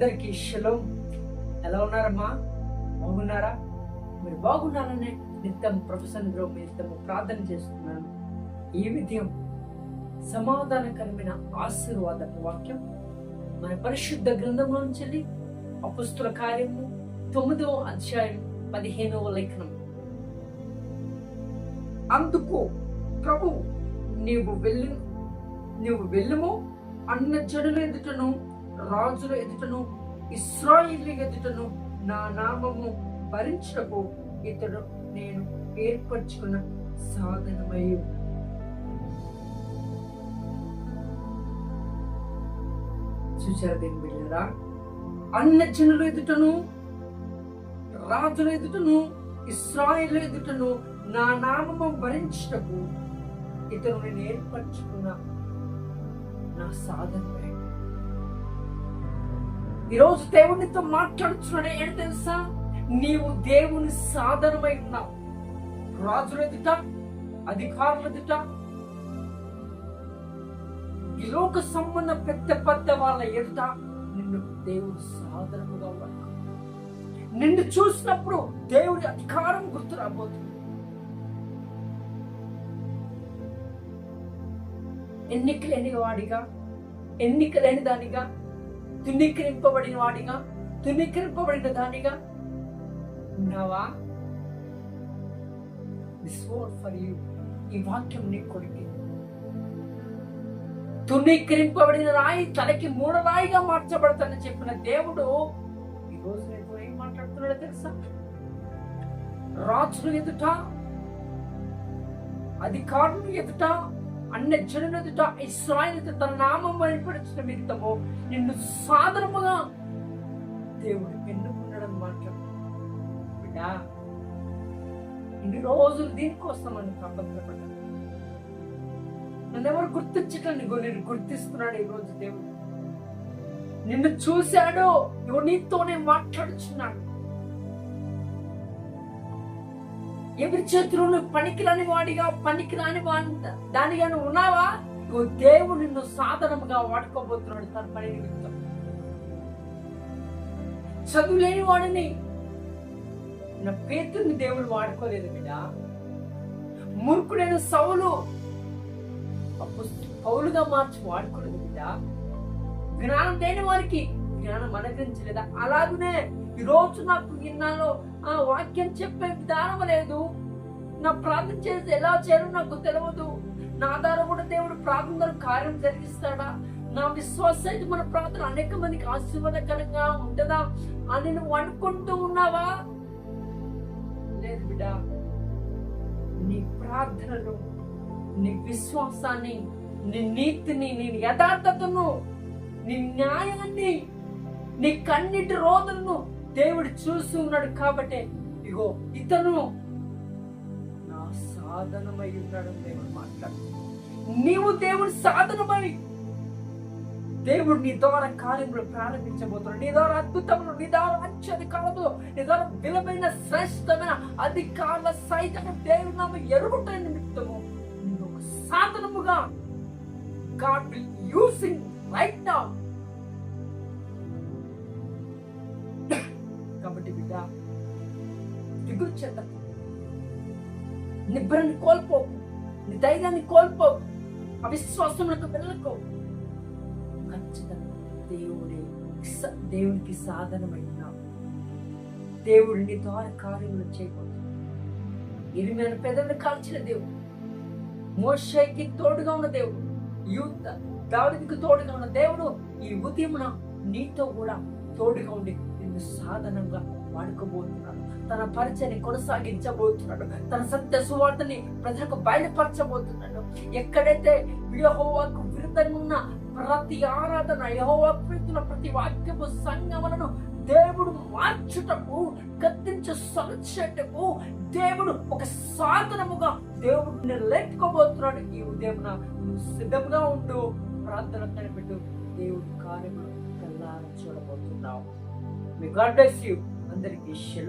అందరికీ షలోం. ఎలా ఉన్నారమ్మా? బాగున్నారా? మీరు బాగున్నారనే నిత్యం ప్రొఫెసర్లో మీ నిత్యము ప్రార్థన చేస్తున్నాను. ఈ విధయం సమాధానకరమైన ఆశీర్వాద వాక్యం మన పరిశుద్ధ గ్రంథంలో నుంచి అపొస్తలుల కార్యము 9వ అధ్యాయం 15వ లేఖనం. అందుకు ప్రభు నీవు వెళ్ళుము, అన్న జనుల ఎదుటను, రాజుల ఎదుటను, ఇశ్రాయేలు ఎదుటను నా నామము భరించకు ఇతడు నేను ఏర్పరచుకున్న సాధనమయ్యు. చూచారా దేని బిడ్డలారా? అన్న జనుల ఎదుటను, రాజుల ఎదుటను, ఇశ్రాయేలు ఎదుటను నా నామము భరించటకు ఇతను నేను ఏర్పరచుకున్న నా సాధనమయ్యు. ఈరోజు దేవునితో మాట్లాడుతున్నాడు. ఏంటి తెలుసా? నీవు దేవుని సాధనమై ఉన్నావు. రాజుల ఎదుట, అధికారుల ఎదుట, ఈ లోక సంబంధ పెద్ద వాళ్ళ ఎదుట నిన్ను దేవుడు సాధనముగా వాడు. నిన్ను చూసినప్పుడు దేవుడి అధికారం గుర్తు రాబోతుంది. ఎన్నిక లేని దానిగా, తునీకరింపబడిన వాడిగా, తునీకరింపబడిన దానిగా ఉన్నావా? This word for you. ఈ వాక్యం నీ కొడుకు. తునీకరింపబడిన రాయి తలకి మూడ రాయిగా మార్చబడతానని చెప్పిన దేవుడు ఈరోజు నీతో ఏం మాట్లాడుతున్నాడో తెలుసా? రాజులు ఎదుట, అధికారులు ఎదుట, అన్న జనుల ఎదుట, ఇశ్రాయేలు ఎదుట తన నామం బయటపడిన నిమిత్తము నిన్ను సాధనముగా దేవుడు ఎన్నుకున్నాడని మాట్లాడుతున్నాడు. బిడ్డా, ఇన్ని రోజులు దీనికోసం అని ప్రపంచపడ్డా. నన్ను ఎవరు గుర్తించటం నేను గుర్తిస్తున్నాడు. ఈరోజు దేవుడు నిన్ను చూశాడు. ఇగో నీతోనే మాట్లాడుచున్నాడు. ఎవరి చేతిలో పనికిరాని వాడిగా, పనికిరాని దానిగా నువ్వు ఉన్నావా? ఇగో దేవుడు నిన్ను సాధనముగా వాడుకోబోతున్నాడు తన పని నిమిత్తం. చదువు లేని వాడిని, నా పేతుని దేవుడు వాడుకోలేదు బిడ్డ. మూర్ఖుడైన సౌలు పౌలుగా మార్చి వాడుకోలేదు బిడ్డ. జ్ఞానం లేని వారికి జ్ఞానం అనుగ్రహించలేదా? అలాగనే ఈరోజు నాకు విన్నాలో ఆ వాక్యం చెప్పే విధానం లేదు. నా ప్రార్థన చేసి ఎలా చేయాలో నాకు తెలియదు. నా ద్వారా కూడా దేవుడు ప్రార్థనలో కార్యం జరిగిస్తాడా? నా విశ్వాసం అయితే మన ప్రార్థన అనేక మందికి ఆశీర్వాదకరంగా ఉంటుందా అని నువ్వు అనుకుంటూ ఉన్నావా? లేదు బిడ్డ. నీ ప్రార్థనలు, నీ విశ్వాసాన్ని, నీ నీతిని, నీ యథార్థతను, నీ న్యాయాన్ని, నీ కన్నిటి రోజులను దేవుడు చూసి ఉన్నాడు. కాబట్టి ఇగో ఇతను నా సాధనమై ఉన్నాడు దేవుడు మాట్లాడు. నీవు దేవుడి సాధనమై, దేవుడు నీ ద్వారా కార్యములు ప్రారంభించబోతున్నాడు. నీ ద్వారా అద్భుతములు, నీ ద్వారా అత్యధికారములు, నీ ద్వారా విలువైన శ్రేష్టమైన అధికారుల సైతం దేవుడు నామ ఎరుగుట నిమిత్తము నువ్వు ఒక సాధనముగా God will using right now. కాబట్టి బిడ్డ, దిగులు చెందకు, నిబ్బరాన్ని కోల్పోకు, నీ ధైర్యాన్ని కోల్పోకు, అవిశ్వాసములకు వెళ్ళకు. ఖచ్చితంగా దేవునికి సాధనమైనా దేవుడు నీ ద్వారా కార్యములు చేయబోతున్నాడు. ఇరిమియా పెదవులను కాల్చిన దేవుడు, మోషేకి తోడుగా ఉన్న దేవుడు, దావీదుకు తోడుగా ఉన్న దేవుడు ఈ ఉదయమున నీతో కూడా తోడుగా ఉండి నిన్ను సాధనంగా వాడుకోబోతున్నాడు. తన పరిచయాన్ని కొనసాగించబోతున్నాడు. తన సత్య సువార్తని ప్రజలకు బయలుపరచబోతున్నాడు. ఎక్కడైతే యెహోవాకు విరుద్ధంగా ఉన్న ప్రతి ఆరాధన, యెహోవాకు విరుద్ధంగా ప్రతి వాక్యపు సంగములను దేవుడు మార్చుటకు, గద్దించి సరిచేటకు దేవుడు ఒక సాధనముగా దేవుడిని లేపుకోబోతున్నాడు. ఈ ఉదయం నువ్వు సిద్ధంగా ఉండు, ప్రార్థన కనిపెట్టు. దేవుడి కార్యములు కల్లారా చూడబోతున్నావు. మీ గాడ్ బ్లెస్ యు. అందరికీ షలోం.